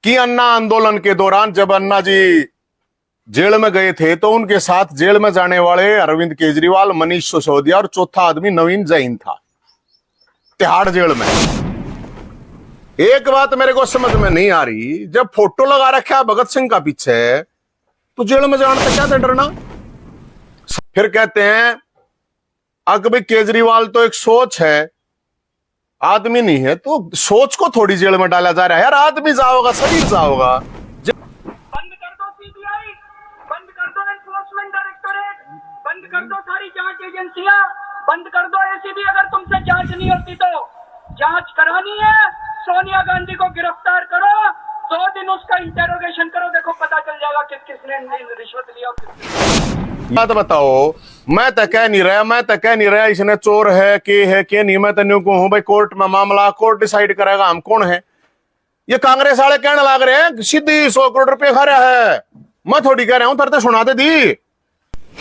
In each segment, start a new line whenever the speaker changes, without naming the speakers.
कि अन्ना आंदोलन के दौरान जब अन्ना जी जेल में गए थे तो उनके साथ जेल में जाने वाले अरविंद केजरीवाल, मनीष सिसोदिया और चौथा आदमी नवीन जैन था, तिहाड़ जेल में। एक बात मेरे को समझ में नहीं आ रही, जब फोटो लगा रखा है भगत सिंह का पीछे तो जेल में जाने से क्या था डरना। फिर कहते हैं अगर भाई केजरीवाल तो एक सोच है, आदमी नहीं है, तो सोच को थोड़ी जेल में डाला जा रहा है यार। आदमी जाओगा, शरीर जाओगा।
बंद कर दो सीबीआई, बंद कर दो एनफोर्समेंट डायरेक्टोरेट, बंद कर दो सारी जांच एजेंसियां, बंद कर दो एसीबी। अगर तुमसे जांच नहीं होती तो जांच करानी है, सोनिया गांधी को गिरफ्तार करो, 2 दिन उसका इंटेरोगेशन करो, देखो पता चल जाएगा किसने रिश्वत लिया और किसने।
बात बताओ, मैं तो कह नहीं रहा इसने चोर है कि नहीं। मैं तो न्यू को हूं भाई, कोर्ट में मामला, कोर्ट डिसाइड करेगा हम कौन है। ये कांग्रेस वाले कहने लग रहे हैं सीधी 100 करोड़ रुपए खा रहा है। मैं थोड़ी कह रहा हूं, तरते सुनाते दी।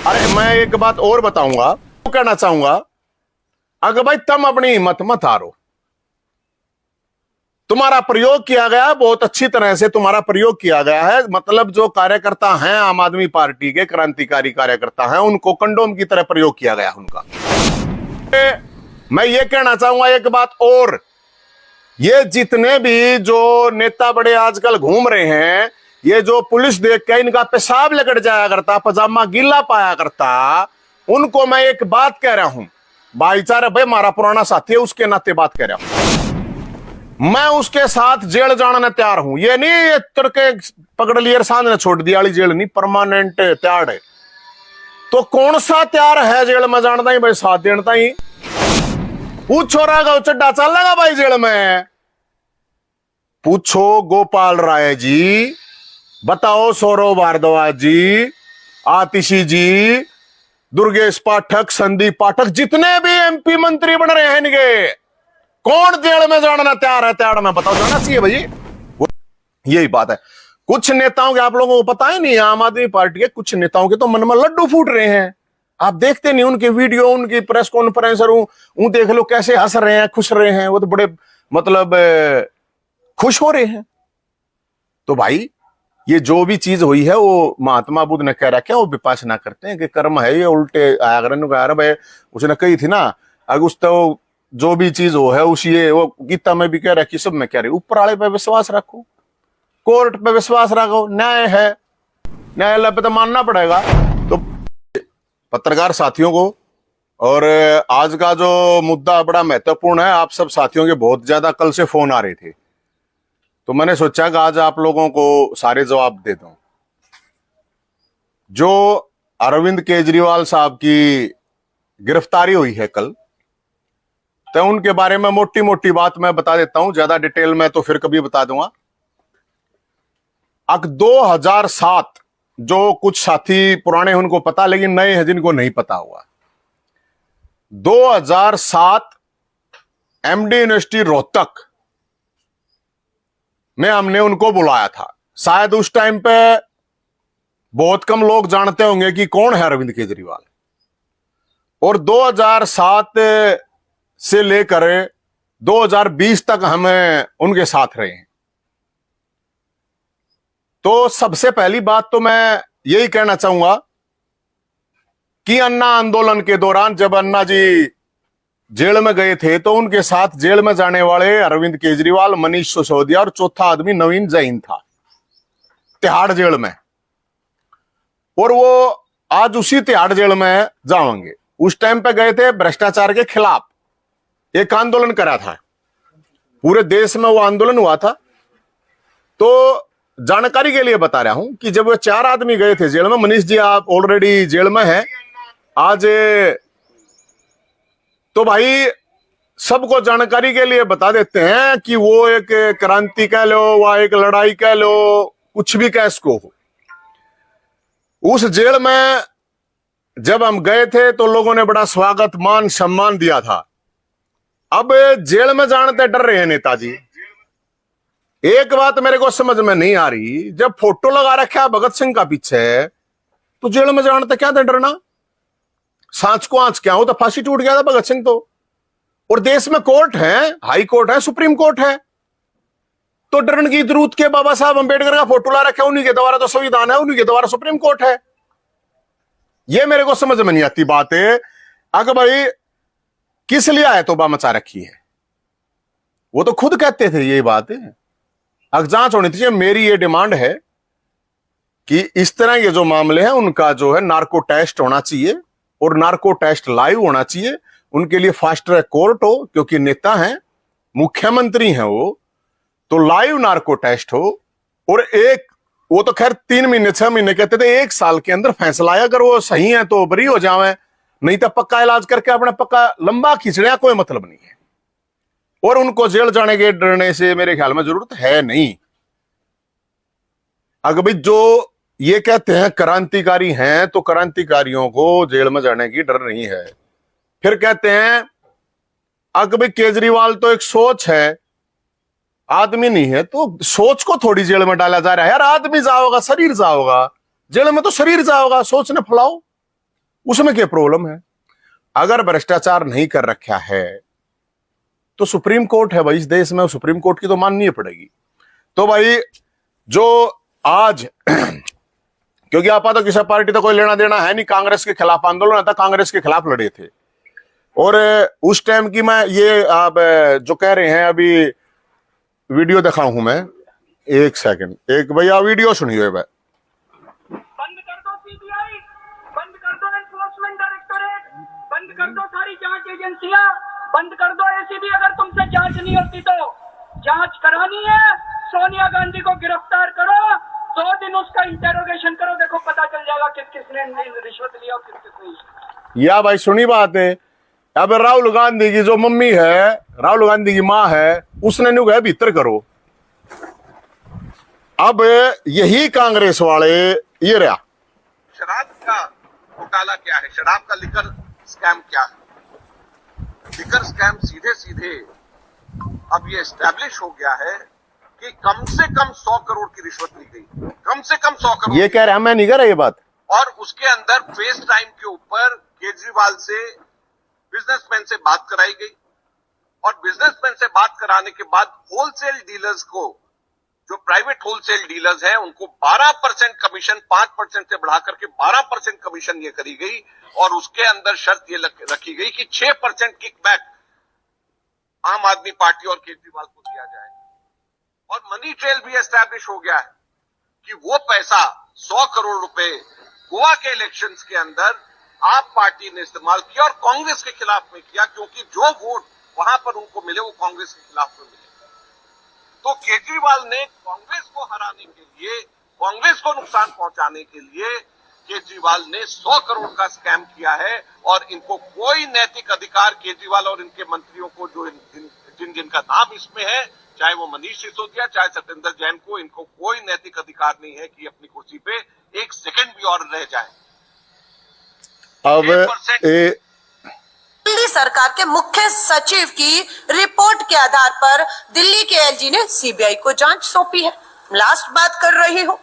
अरे मैं एक बात और बताऊंगा, तो कहना चाहूंगा, अगर भाई तुम अपनी हिम्मत मत हारो, तुम्हारा प्रयोग किया गया, बहुत अच्छी तरह से तुम्हारा प्रयोग किया गया है। मतलब जो कार्यकर्ता हैं आम आदमी पार्टी के, क्रांतिकारी कार्यकर्ता हैं, उनको कंडोम की तरह प्रयोग किया गया उनका। मैं ये कहना चाहूंगा एक बात और, ये जितने भी जो नेता बड़े आजकल घूम रहे हैं, ये जो पुलिस देख के इनका पेशाब लगड़ जाया करता, पजामा गीला पाया करता, उनको मैं एक बात कह रहा हूं, भाईचारा भाई हमारा पुराना साथी है, उसके नाते बात कह रहा हूं, मैं उसके साथ जेल जाने तैयार हूं। ये नहीं ये तुरके पकड़ लिया सांझ ने छोड़ दिया वाली जेल नहीं, परमानेंट तैयार है। तो कौन सा तैयार है जेल में जानता ही भाई, साथ देता ही पूछो राघव चड्डा चलेगा भाई जेल में, पूछो गोपाल राय जी, बताओ सौरव भारद्वाज जी, आतिशी जी, दुर्गेश पाठक, संदीप पाठक, जितने भी एमपी मंत्री बन रहे हैं इनके, कौन जेल में जाना तैयार है? तैयार में बताओ, जाना चाहिए भाई। यही बात है। कुछ नेताओं के आप लोगों को पता ही नहीं, आम आदमी पार्टी के कुछ नेताओं के तो मन में लड्डू फूट रहे हैं। आप देखते नहीं उनके वीडियो, उनकी प्रेस कॉन्फ्रेंस, और देख लो कैसे हंस रहे हैं, खुश रहे हैं, वो तो बड़े मतलब खुश हो रहे हैं। तो भाई ये जो भी चीज हुई है वो महात्मा बुद्ध ने कह रखा है, वो विपासना करते हैं कि कर्म है ये उल्टे आगर भाई। उसने कही थी ना, अगर उस तो जो भी चीज हो है उसी, ये वो गीता में भी कह रहा है कि सब में कह रही, ऊपर वाले पे विश्वास रखो, कोर्ट पे विश्वास रखो, न्याय है, न्यायालय पे तो मानना पड़ेगा। तो पत्रकार साथियों को, और आज का जो मुद्दा बड़ा महत्वपूर्ण है, आप सब साथियों के बहुत ज्यादा कल से फोन आ रहे थे, तो मैंने सोचा कि आज आप लोगों को सारे जवाब दे दूं। जो अरविंद केजरीवाल साहब की गिरफ्तारी हुई है कल, तो उनके बारे में मोटी मोटी बात मैं बता देता हूं, ज्यादा डिटेल में तो फिर कभी बता दूंगा। अब 2007, जो कुछ साथी पुराने उनको पता, लेकिन नए हैं जिनको नहीं पता हुआ, 2007 एमडी यूनिवर्सिटी रोहतक में हमने उनको बुलाया था। शायद उस टाइम पे बहुत कम लोग जानते होंगे कि कौन है अरविंद केजरीवाल। और 2007 से लेकर 2020 तक हम उनके साथ रहे हैं। तो सबसे पहली बात तो मैं यही कहना चाहूंगा कि अन्ना आंदोलन के दौरान जब अन्ना जी जेल में गए थे तो उनके साथ जेल में जाने वाले अरविंद केजरीवाल, मनीष सिसोदिया और चौथा आदमी नवीन जैन था, तिहाड़ जेल में। और वो आज उसी तिहाड़ जेल में जाएंगे। उस टाइम पे गए थे भ्रष्टाचार के खिलाफ, एक आंदोलन करा था, पूरे देश में वो आंदोलन हुआ था। तो जानकारी के लिए बता रहा हूं कि जब वो 4 आदमी गए थे जेल में, मनीष जी आप ऑलरेडी जेल में हैं आज, तो भाई सबको जानकारी के लिए बता देते हैं कि वो एक क्रांति कह लो, वह एक लड़ाई कह लो, कुछ भी कह इसको हो। उस जेल में जब हम गए थे तो लोगों ने बड़ा स्वागत, मान सम्मान दिया था। अब जेल में जानते डर रहे हैं नेताजी। एक बात मेरे को समझ में नहीं आ रही, जब फोटो लगा रखा है भगत सिंह का पीछे तो जेल में जानते क्या था डरना? सांच को आंच क्या हो, तो फांसी टूट गया था भगत सिंह तो। और देश में कोर्ट है, हाई कोर्ट है, सुप्रीम कोर्ट है, तो डरने की जरूरत के? बाबा साहब अंबेडकर का फोटो ला रखे, उन्हीं के द्वारा तो संविधान है, उन्हीं के द्वारा सुप्रीम कोर्ट है। ये मेरे को समझ में नहीं आती बात है। अगर भाई किस लिए आए तोबा मचा रखी है, वो तो खुद कहते थे ये बात है। अगर जांच होनी चाहिए। मेरी ये डिमांड है कि इस तरह के जो मामले हैं उनका जो है नार्को टेस्ट होना चाहिए, और नार्को टेस्ट लाइव होना चाहिए। उनके लिए फास्ट ट्रैक कोर्ट हो, क्योंकि नेता हैं, मुख्यमंत्री हैं वो, तो लाइव नार्को टेस्ट हो। और एक, वो तो खैर 3 महीने 6 महीने कहते थे, 1 साल के अंदर फैसला आया। अगर वो सही है तो बरी हो जावे, नहीं तो पक्का इलाज करके अपना पक्का लंबा खींचने कोई मतलब नहीं है। और उनको जेल जाने के डरने से मेरे ख्याल में जरूरत है नहीं। अगर भाई जो ये कहते हैं क्रांतिकारी हैं, तो क्रांतिकारियों को जेल में जाने की डर नहीं है। फिर कहते हैं अगर भाई केजरीवाल तो एक सोच है, आदमी नहीं है, तो सोच को थोड़ी जेल में डाला जा रहा है। यार आदमी जाओगा, शरीर जाओगा, जेल में तो शरीर जाओगा, सोच ने फैलाओ, उसमें क्या प्रॉब्लम है? अगर भ्रष्टाचार नहीं कर रखा है तो सुप्रीम कोर्ट है भाई इस देश में, सुप्रीम कोर्ट की तो माननी पड़ेगी। तो भाई जो आज क्योंकि आपा तो किसी पार्टी तो कोई लेना देना है नहीं, कांग्रेस के खिलाफ आंदोलन था, कांग्रेस के खिलाफ लड़े थे। और उस टाइम की मैं ये आप जो कह रहे हैं, अभी वीडियो दिखाऊं हूं मैं, 1 सेकंड, एक भैया वीडियो सुनिए। भाई
बंद कर दो सीबीआई, बंद कर दो एनफोर्समेंट डायरेक्टोरेट, बंद कर दो सारी जांच एजेंसियां, बंद कर दो एसीबी। अगर तुमसे जांच नहीं होती तो जांच करानी है, सोनिया गांधी को गिरफ्तार करो, 2 दिन उसका इंटेरोगेशन करो, देखो पता चल जाएगा किस किसने रिश्वत लिया और किस किसने।
या भाई सुनी बात है। अब राहुल गांधी की जो मम्मी है, राहुल गांधी की मां है, उसने न्यू गया भीतर करो। अब यही कांग्रेस वाले ये रहा।
शराब का घोटाला क्या है, शराब का लिकर स्कैम क्या है? लिकर स्कैम सीधे सीधे अब ये एस्टैब्लिश हो गया है कि कम से कम 100 करोड़ की रिश्वत ली गई, कम से कम 100 करोड़।
ये कह रहे हैं, मैं नहीं कह रहा ये बात।
और उसके अंदर फेस टाइम के ऊपर केजरीवाल से, बिजनेसमैन से बात कराई गई, और बिजनेसमैन से बात कराने के बाद होलसेल डीलर्स को, जो प्राइवेट होलसेल डीलर्स हैं, उनको 12% कमीशन 5% से बढ़ा करके 12% कमीशन ये करी गई। और उसके अंदर शर्त ये रखी गई कि 6% किकबैक आम आदमी पार्टी और केजरीवाल को दिया जाए। और मनी ट्रेल भी एस्टैब्लिश हो गया है कि वो पैसा 100 करोड़ रुपए गोवा के इलेक्शंस के अंदर आप पार्टी ने इस्तेमाल किया और कांग्रेस के खिलाफ में किया, क्योंकि जो वोट वहां पर उनको मिले वो कांग्रेस के खिलाफ में मिले। तो केजरीवाल ने कांग्रेस को हराने के लिए, कांग्रेस को नुकसान पहुंचाने के लिए केजरीवाल ने 100 करोड़ का स्कैम किया है। और इनको कोई नैतिक अधिकार, केजरीवाल और इनके मंत्रियों को, जो जिनका नाम इसमें है, चाहे वो मनीष सिसोदिया, चाहे सत्येंद्र जैन को, इनको कोई नैतिक अधिकार नहीं है कि अपनी कुर्सी पे 1 सेकंड भी और रह जाए।
अब
दिल्ली सरकार के मुख्य सचिव की रिपोर्ट के आधार पर दिल्ली के एलजी ने सीबीआई को जांच सौंपी है। लास्ट बात कर रही हूं,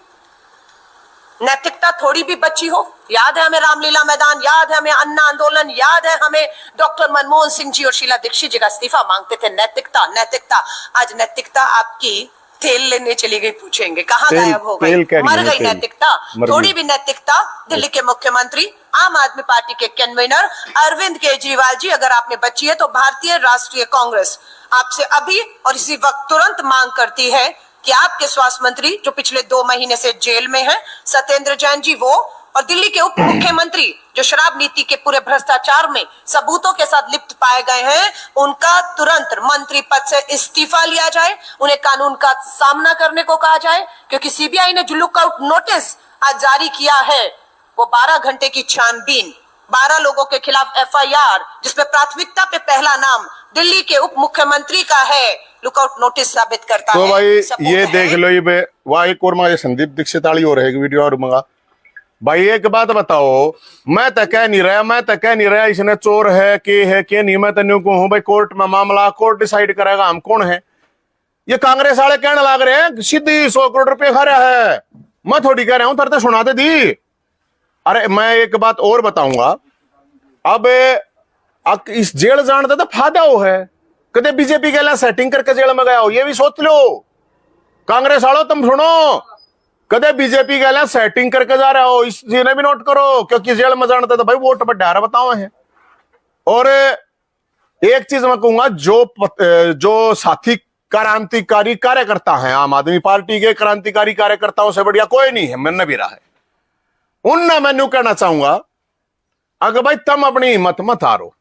नैतिकता थोड़ी भी बची हो। याद है हमें रामलीला मैदान, याद है हमें अन्ना आंदोलन, याद है हमें डॉक्टर मनमोहन सिंह जी और शीला दीक्षित जी का इस्तीफा मांगते थे। नैतिकता, नैतिकता, आज नैतिकता आपकी तेल लेने चली गई, पूछेंगे कहाँ गायब हो गई, मर गई नैतिकता। थोड़ी भी नैतिकता दिल्ली के मुख्यमंत्री, आम आदमी पार्टी के कन्वीनर अरविंद केजरीवाल जी, अगर आप में बची है तो भारतीय राष्ट्रीय कांग्रेस आपसे अभी और इसी वक्त तुरंत मांग करती है कि आपके स्वास्थ्य मंत्री जो पिछले 2 महीने से जेल में हैं, सत्येंद्र जैन जी, वो और दिल्ली के उप मुख्यमंत्री जो शराब नीति के पूरे भ्रष्टाचार में सबूतों के साथ लिप्त पाए गए हैं, उनका तुरंत मंत्री पद से इस्तीफा लिया जाए, उन्हें कानून का सामना करने को कहा जाए। क्योंकि सीबीआई ने जो लुकआउट नोटिस आज जारी किया है, वो 12 घंटे की छानबीन, 12 लोगों के खिलाफ एफआईआर, जिसमें प्राथमिकता पे पहला नाम दिल्ली के उप मुख्यमंत्री का है, लुकआउट नोटिस साबित करता
तो
है।
भाई ये देख लो, ये वाह एक और माँ संदीप दीक्षित वाली हो रहेगी वीडियो और मंगा। भाई एक बात बताओ, मैं तो कह नहीं रहा इसने चोर है कि नहीं, मैं तो न्यू कहूं भाई कोर्ट में मामला, कोर्ट डिसाइड करेगा, हम कौन है। ये कांग्रेस वाले कहने लग रहे हैं सीधी 100 करोड़ रुपए खा रहा है, मैं थोड़ी कह रहा हूं, तरते सुनाते दी। अरे मैं एक बात और बताऊंगा, अब इस जेल जाने का तो फायदा हो है, कदे बीजेपी के लिए सेटिंग करके जेल में गया हो, ये भी सोच लो। कांग्रेस वालों तुम सुनो, कदे बीजेपी के सेटिंग करके जा रहे हो, इस चीज ने भी नोट करो, क्योंकि जेल में जानते तो भाई वोट पर डारा बताओ है। और एक चीज मैं कहूंगा, जो साथी क्रांतिकारी कार्यकर्ता हैं आम आदमी पार्टी के, क्रांतिकारी कार्यकर्ताओं से बढ़िया कोई नहीं है, मैंने भी रहा है, उनने मैंने कहना चाहूंगा, अगर भाई तुम अपनी हिम्मत मत हारो,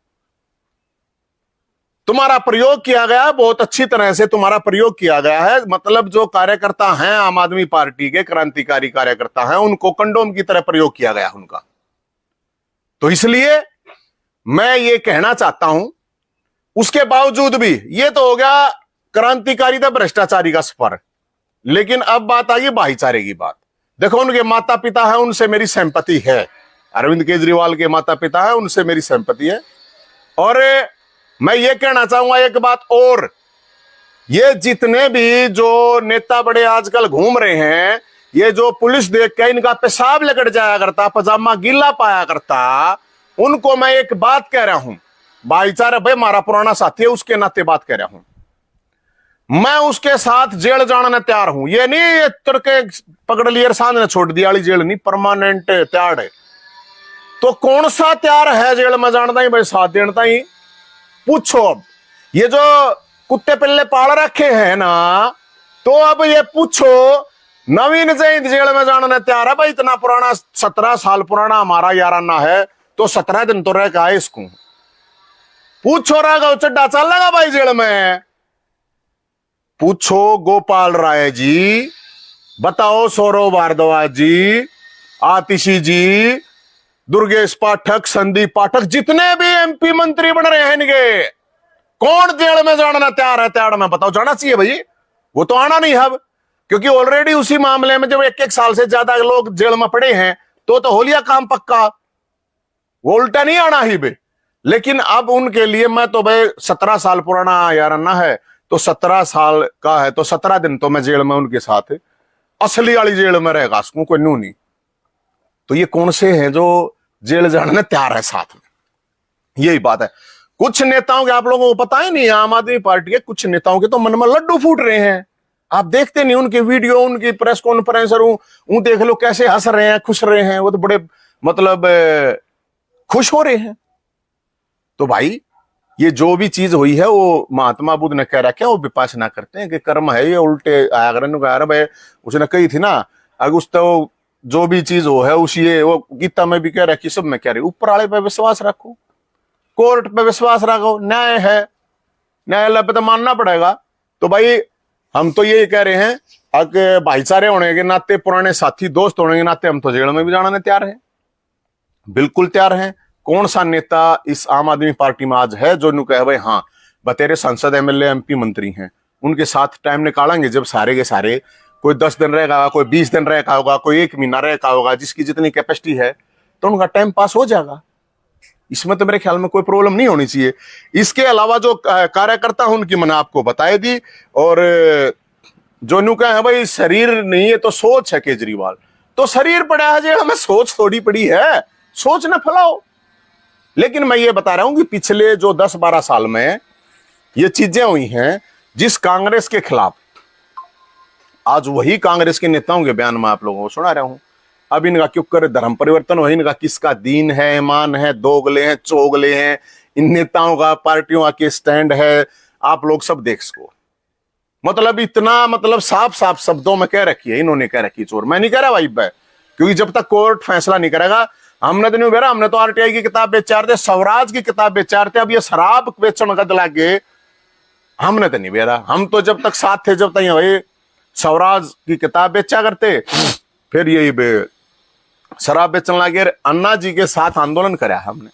तुम्हारा प्रयोग किया गया, बहुत अच्छी तरह से तुम्हारा प्रयोग किया गया है, मतलब जो कार्यकर्ता हैं आम आदमी पार्टी के, क्रांतिकारी कार्यकर्ता हैं, उनको कंडोम की तरह प्रयोग किया गया उनका। तो इसलिए मैं ये कहना चाहता हूं, उसके बावजूद भी ये तो हो गया क्रांतिकारी था भ्रष्टाचारी का सफर, लेकिन अब बात आई भाईचारे की बात। देखो, उनके माता पिता है, उनसे मेरी सहमति है, अरविंद केजरीवाल के माता पिता है, उनसे मेरी सहमति है। और मैं ये कहना चाहूंगा एक बात और, ये जितने भी जो नेता बड़े आजकल घूम रहे हैं, ये जो पुलिस देख के इनका पेशाब लेकर जाया करता, पजामा गीला पाया करता, उनको मैं एक बात कह रहा हूं, भाईचारा भाई हमारा पुराना साथी है, उसके नाते बात कह रहा हूं, मैं उसके साथ जेल जाने तैयार हूं। ये नहीं ये तुरके पकड़ लिए सांझ ने छोड़ दिया वाली जेल नहीं, परमानेंट तैयार है। तो कौन सा तैयार है जेल में जानता ही भाई, साथ देता ही पूछो। अब ये जो कुत्ते पिल्ले पाल रखे हैं ना, तो अब ये पूछो, नवीन जैन जेल में जाने तैयार है भाई, इतना पुराना 17 साल पुराना हमारा याराना है, तो 17 दिन तो रह के आए इसको, पूछो राघव चड्डा चल लगा भाई जेल में, पूछो गोपाल राय जी, बताओ सौरव भारद्वाज जी, आतिशी जी, दुर्गेश पाठक, संदीप पाठक, जितने भी एमपी मंत्री बन रहे हैं इनके, कौन जेल में जाना तैयार है? तैयार में बताओ, जाना चाहिए भाई, वो तो आना नहीं है अब, क्योंकि ऑलरेडी उसी मामले में जब 1-1 साल से ज्यादा लोग जेल में पड़े हैं, तो हो लिया काम पक्का, वो उल्टा नहीं आना ही बे। लेकिन अब उनके लिए मैं तो भाई 17 साल पुराना याराना है, तो 17 साल का है, तो 17 दिन तो मैं जेल में उनके साथ असली वाली जेल में रहेगा, उसको कोई नू नहीं। तो ये कौन से हैं जो जेल जाने तैयार है साथ में, यही बात है। कुछ नेताओं के आप लोगों को पता ही नहीं, आम आदमी पार्टी के कुछ नेताओं के तो मन में लड्डू फूट रहे हैं, आप देखते नहीं उनके वीडियो, उनकी प्रेस कॉन्फ्रेंस, और देख लो कैसे हंस रहे हैं, खुश रहे हैं, वो तो बड़े मतलब खुश हो रहे हैं। तो भाई ये जो भी चीज हुई है, वो महात्मा बुद्ध ने कह रखा है, वो विपासना करते हैं कि कर्म है ये उल्टे आगरण भाई, उसने कही थी ना, अगर उस तो जो भी चीज हो है उसी, वो गीता में भी कह रहा है कि सब में कह रही, ऊपर वाले पे विश्वास रखो, कोर्ट पे विश्वास रखो, न्याय है, न्यायालय पे तो मानना पड़ेगा। तो भाई हम तो ये कह रहे हैं, अगर भाईचारे होने के नाते, पुराने साथी दोस्त होने के नाते, हम तो जेल में भी जाने तैयार है, बिल्कुल तैयार हैं। कौन सा नेता इस आम आदमी पार्टी में आज है जो नु कहे भाई हाँ बतेरे सांसद, एमएलए, एमपी, मंत्री हैं, उनके साथ टाइम निकालेंगे जब सारे के सारे, कोई 10 दिन रहेगा, कोई 20 दिन रहेगा होगा, कोई 1 महीना रहेगा होगा, जिसकी जितनी कैपेसिटी है, तो उनका टाइम पास हो जाएगा। इसमें तो मेरे ख्याल में कोई प्रॉब्लम नहीं होनी चाहिए। इसके अलावा जो कार्यकर्ता हैं उनकी मैंने आपको बताई दी, और जो नु कहे भाई शरीर नहीं है तो सोच है केजरीवाल, तो शरीर पड़ा है जेल में, सोच थोड़ी पड़ी है, सोच न फैलाओ। लेकिन मैं ये बता रहा हूं कि पिछले जो 10-12 साल में ये चीजें हुई हैं, जिस कांग्रेस के खिलाफ, आज वही कांग्रेस के नेताओं के बयान में आप लोगों को सुना रहा हूं। अब इनका क्यों कर धर्म परिवर्तन हो, इनका किसका दीन है, ईमान है, दोगले हैं, चोगले हैं, इन नेताओं का, पार्टियों के स्टैंड है, आप लोग सब देख सको। मतलब इतना मतलब साफ साफ शब्दों में कह रखी है, इन्होंने कह रखी चोर। मैं नहीं कह रहा भाई, क्योंकि जब तक कोर्ट फैसला नहीं करेगा, हमने तो नहीं बेरा, हमने तो आरटीआई की किताब बेच रहे थे, स्वराज की किताब बेच रहे थे, अब ये शराब बेचने का दिला के हमने तो नहीं बेरा। हम तो जब तक साथ थे, जब तक भाई स्वराज की किताब बेचा करते, फिर यही शराब बेचने लगे। अन्ना जी के साथ आंदोलन कराया हमने,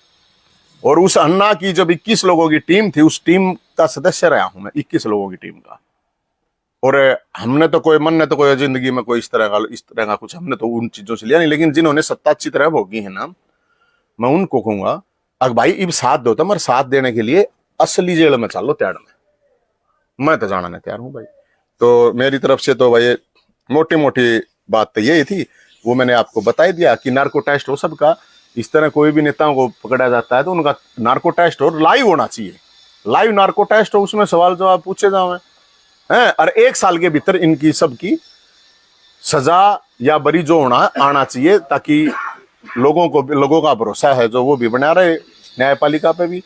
और उस अन्ना की जब 21 लोगों की टीम थी, उस टीम का सदस्य रहा हूं मैं, 21 लोगों की टीम का। और हमने तो कोई मन ने तो कोई जिंदगी में कोई इस तरह का कुछ हमने तो उन चीजों से लिया नहीं। लेकिन जिन्होंने सत्ता अच्छी तरह भोगी है ना, मैं उनको कहूंगा, अगर भाई इब साथ दो तो मगर साथ देने के लिए असली जेल में चलो तैयार में, मैं तो जाना नहीं तैयार हूं भाई। तो मेरी तरफ से तो भाई मोटी मोटी बात तो यही थी, वो मैंने आपको बता दिया कि नार्को टेस्ट हो सबका। इस तरह कोई भी नेताओं को पकड़ा जाता है तो उनका नार्को टेस्ट हो, लाइव होना चाहिए, लाइव नार्को टेस्ट हो, उसमें सवाल जवाब पूछे जाए। हैं, और 1 साल के भीतर इनकी सबकी सजा या बरी जो होना आना चाहिए, ताकि लोगों का भरोसा है जो वो भी बना रहे न्यायपालिका पे भी।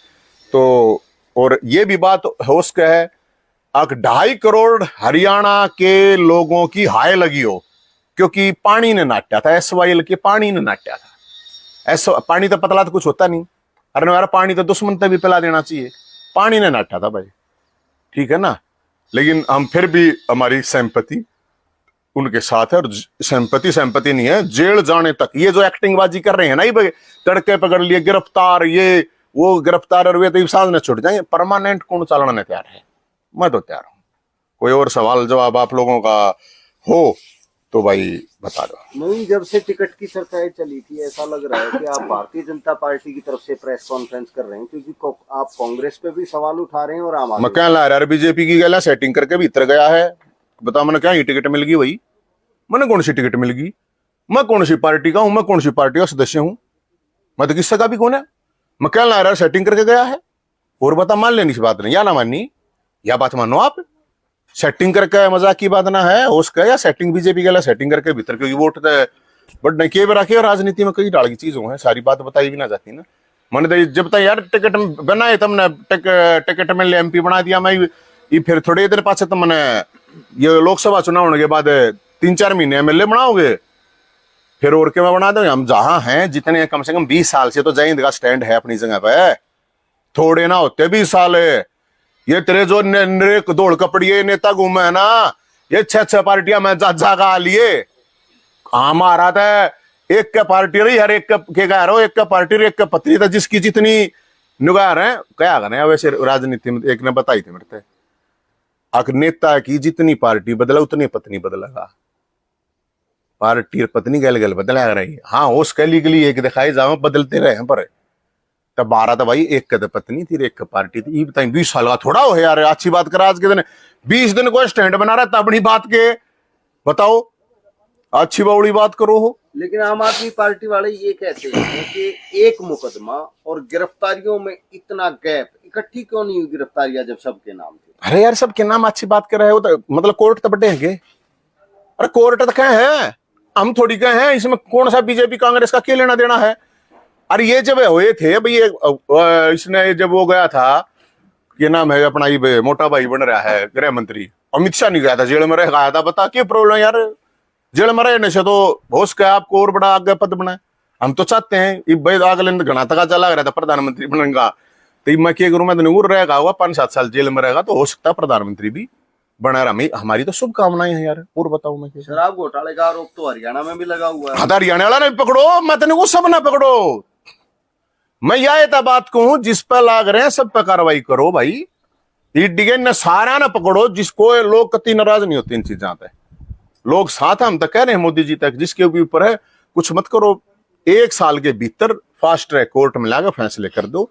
तो और ये भी बात हो सके है, 2.5 करोड़ हरियाणा के लोगों की हाय लगी हो, क्योंकि पानी ने नाट्या था, SYL के पानी ने नाट्या था। ऐसा पानी तो पतला तो कुछ होता नहीं, अरे यार पानी तो दुश्मन तक भी पिला देना चाहिए, पानी ने नाटा था भाई, ठीक है ना। लेकिन हम फिर भी हमारी सिंपैथी उनके साथ है, और सिंपैथी नहीं है, जेल जाने तक। ये जो एक्टिंग बाजी कर रहे हैं ना, ये तड़के पकड़ लिए, गिरफ्तार, ये वो गिरफ्तार, और वे तो सांस न छुट जाएंगे। परमानेंट कौन चलाने तैयार है? मैं तो तैयार हूं। कोई और सवाल जवाब आप लोगों का हो तो भाई बता दो।
नहीं, जब से टिकट की चर्चाएं चली थी, ऐसा लग रहा है कि आप भारतीय जनता पार्टी की तरफ से प्रेस कॉन्फ्रेंस कर रहे हैं, क्योंकि आप कांग्रेस पे भी सवाल उठा रहे हैं और आम आदमी।
मैं क्या ला रहा है, बीजेपी की गला सेटिंग करके भीतर गया है। बता मैंने क्या, ये टिकट मिल गई भाई? मैंने कौन सी टिकट मिल गई? मैं कौन सी पार्टी का हूं? मैं कौन सी पार्टी का सदस्य हूं? मैं तो किससे का भी कौन है? मैं क्या ला रहा है, सेटिंग करके गया है। और बता, मान लेनी सी बात नहीं, या ना माननी, या बात मानो आप। सेटिंग करके मजाक की बात ना है उसका, या सेटिंग बीजेपी के लिए सेटिंग करके भीतर, क्योंकि वोट बट नहीं के रखे। राजनीति में कई डाल की चीजों है, सारी बात बताई भी ना जाती ना। मैंने जब तक यार टिकट बनाए तुमने, टिकट में MP बना दिया मैं, ये फिर थोड़े देर पास तो मैंने ये लोकसभा चुनाव होने के बाद 3-4 महीने MLA बनाओगे, फिर और के मैं बना दूंगा। हम जहां हैं जितने, कम से कम 20 साल से तो जय हिंद का स्टैंड है अपनी जगह पे, थोड़े ना होते 20 साल है। ये तेरे जो दौड़ कपड़िए नेता घूमे है ना, ये 6-6 पार्टियां मैं जा गा लिए। हमारा था एक का पार्टी रही, हर एक के कह रहा हो, एक का पार्टी रही, एक का पत्नी था, जिसकी जितनी निगाह है क्या करें। वैसे राजनीति में एक ने बताई थी मेरे, नेता की जितनी पार्टी बदला उतनी पत्नी बदलेगा। पार्टी पत्नी गल गल बदला रही, हाँ उसके लीगली एक दिखाई जाओ बदलते रहे पर। तब 12 था भाई, एक का पत्नी थी, एक का पार्टी थी। ये बताइए 20 साल का थोड़ा हो यार, अच्छी बात करा आज के दिन 20 दिन को स्टैंड बना रहा था अपनी बात के, बताओ अच्छी बाउड़ी बात करो हो।
लेकिन आम आदमी पार्टी वाले ये कहते हैं कि एक मुकदमा और गिरफ्तारियों में इतना गैप, इकट्ठी क्यों नहीं हुई गिरफ्तारियां जब सबके नाम थे?
अरे यार सबके नाम अच्छी बात कर रहे हो तो मतलब कोर्ट तो बटे हैं। अरे कोर्ट तो कहे हैं, हम थोड़ी कहे हैं, इसमें कौन सा बीजेपी कांग्रेस का क्या लेना देना है। अरे ये जब हुए थे भाई, इसने जब वो गया था, ये नाम है अपना, ये मोटा भाई बन रहा है गृह मंत्री, अमित शाह नहीं गया था, जेल में रह गया था। बता क्या प्रॉब्लम यार, जेल में रहने से तो हो सके आपको और बड़ा आगे पद बनाए। हम तो चाहते हैं अगले घना तक चला रहा था प्रधानमंत्री बनेगा, तो मैं क्या करूं, मैं तो नहीं रहेगा होगा 5-7 साल जेल में रहेगा, तो हो सकता है प्रधानमंत्री भी बना रहा। हमारी तो शुभकामनाएं हैं यार। और बताओ मैं क्या,
शराब घोटाले का आरोप तो हरियाणा में भी लगा हुआ है।
हाँ, हरियाणा वाला नहीं पकड़ो, मैं तो सब ना पकड़ो। मैं यह बात कहूं, जिस पर लाग रहे हैं सब पर कार्रवाई करो भाई। ईडी ने सारा ना पकड़ो, जिसको लोग कति नाराज नहीं होते इन चीजों पे। लोग साथ हम तक कह रहे हैं मोदी जी तक, जिसके ऊपर है कुछ मत करो। 1 साल के भीतर फास्ट ट्रैक कोर्ट में लाकर फैसले कर दो।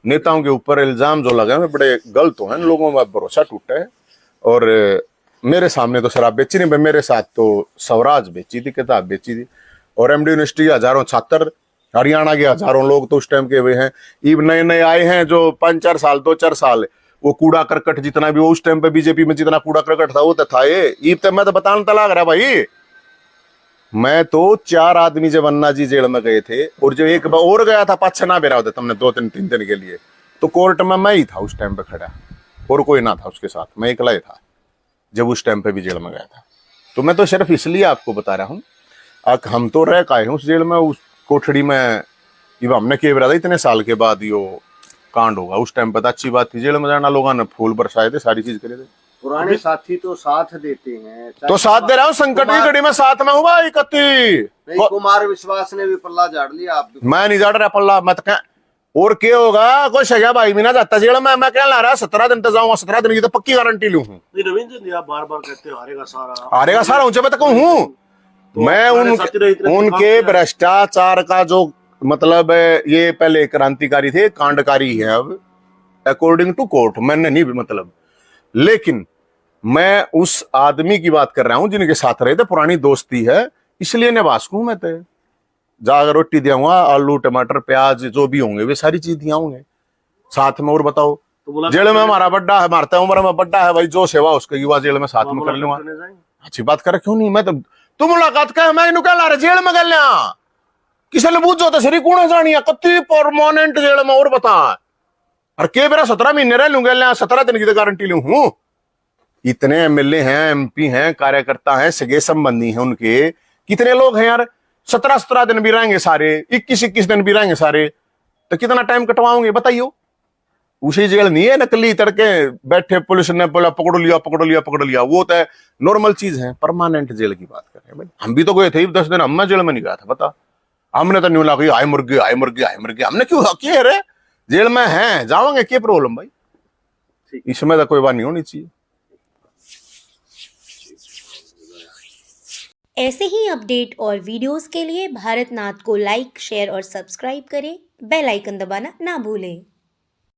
नेताओं के ऊपर इल्जाम जो लगे हैं बड़े गलत हैं, लोगों का भरोसा टूटा है। और मेरे सामने तो शराब बेची नहीं, मेरे साथ तो स्वराज बेची थी, किताब बेची थी। और MD यूनिवर्सिटी हजारों छात्र, हरियाणा के हजारों लोग तो उस टाइम के हुए हैं। ईब नए नए आए हैं जो 5-4 साल 2-4 साल, वो कूड़ा करकट जितना भी वो उस टाइम पे बीजेपी में जितना कूड़ा करकट था वो तो था। ये ईब तक मैं तो बताने तलाक रहा भाई। मैं तो 4 आदमी जब अन्ना जी जेल में गए थे, और जब एक बार और गया था, 5-6 ना बेरा होता तुमने 2-3 दिन के लिए, तो कोर्ट में मैं ही था उस टाइम पे खड़ा, और कोई ना था उसके साथ, मैं अकेला ही था जब उस टाइम पे भी जेल में गया था। तो मैं तो सिर्फ इसलिए आपको बता रहा हूँ, हम तो रह के आए हैं उस जेल में, उस कोठड़ी में। ये हमने के बरा था इतने साल के बाद यो कांड होगा। उस टाइम पता अच्छी बात थी, जेल में जाना, लोगों ने फूल बरसाए थे, सारी चीज करे थे।
पुराने साथी तो साथ देते हैं,
तो साथ दे रहा हूँ, संकट की घड़ी में साथ में हूँ भाई।
नहीं, कुमार विश्वास ने भी पल्ला झाड़ लिया, आप भी।
मैं नहीं झाड़ रहा पल्ला, मत कह। और क्या होगा, कोई सजा भाई भी ना जाता जेल में। मैं क्या ला रहा 17 दिन तक जाऊंगा, 17 दिन की तो पक्की गारंटी लू हूँ।
रविंद्र जी आप बार बार कहते हो हारेगा
सारा ऊंचे तक हूँ मैं। उनके भ्रष्टाचार का जो मतलब, ये पहले क्रांतिकारी थे, कांडकारी है अब अकॉर्डिंग टू कोर्ट, मैंने नहीं मतलब। लेकिन मैं उस आदमी की बात कर रहा हूं जिनके साथ रहे थे, पुरानी दोस्ती है, इसलिए निवास हूं मैं। तो जाकर रोटी दियाऊंगा, आलू टमाटर प्याज जो भी होंगे वे सारी चीज दिया होंगे साथ में। और बताओ,
तो मुलाकात
जेल में
करने-
हमारा बड्डा है, मारते उम्र में बड्डा है भाई, जो सेवा उसके युवा जेल में साथ में कर
मुलाकात
लूंगा।
करने जाएंगे?
अच्छी बात करे, क्यों नहीं। मैं तो तू मुलाकात कर, मैं इन्हें क्या ला रहा जेल में गल किसे ले बूझो तो सरी कौन जानी कत्ती परमानेंट जेल में और बता। और के मेरा 17 महीने रह लूंगा, 17 दिन की तो गारंटी लू हूं। इतने एमएलए हैं, एमपी हैं, कार्यकर्ता हैं, सगे संबंधी हैं उनके, कितने लोग हैं यार। 17 दिन भी रहेंगे सारे, 21 दिन भी रहेंगे सारे, तो कितना टाइम कटवाओगे बताइए। उसी जेल नहीं है नकली तड़के बैठे पुलिस ने बोला पकड़ लिया पकड़ लिया पकड़ लिया, वो तो नॉर्मल चीज है। परमानेंट जेल की बात कर रहे हैं भाई। हम भी तो गए थे 10 दिन, हम जेल में नहीं गया था बता। हमने तो न्यू लगी आए मुर्गे आए मुर्गे आए मुर्गे, हमने क्यों किए रे, जेल में हैं जाओगे, क्या प्रॉब्लम भाई। इसमें तो कोई बात नहीं होनी चाहिए।
ऐसे ही अपडेट और वीडियोस के लिए भारतनाथ को लाइक, शेयर और सब्सक्राइब करें। बेल आइकन दबाना ना भूलें।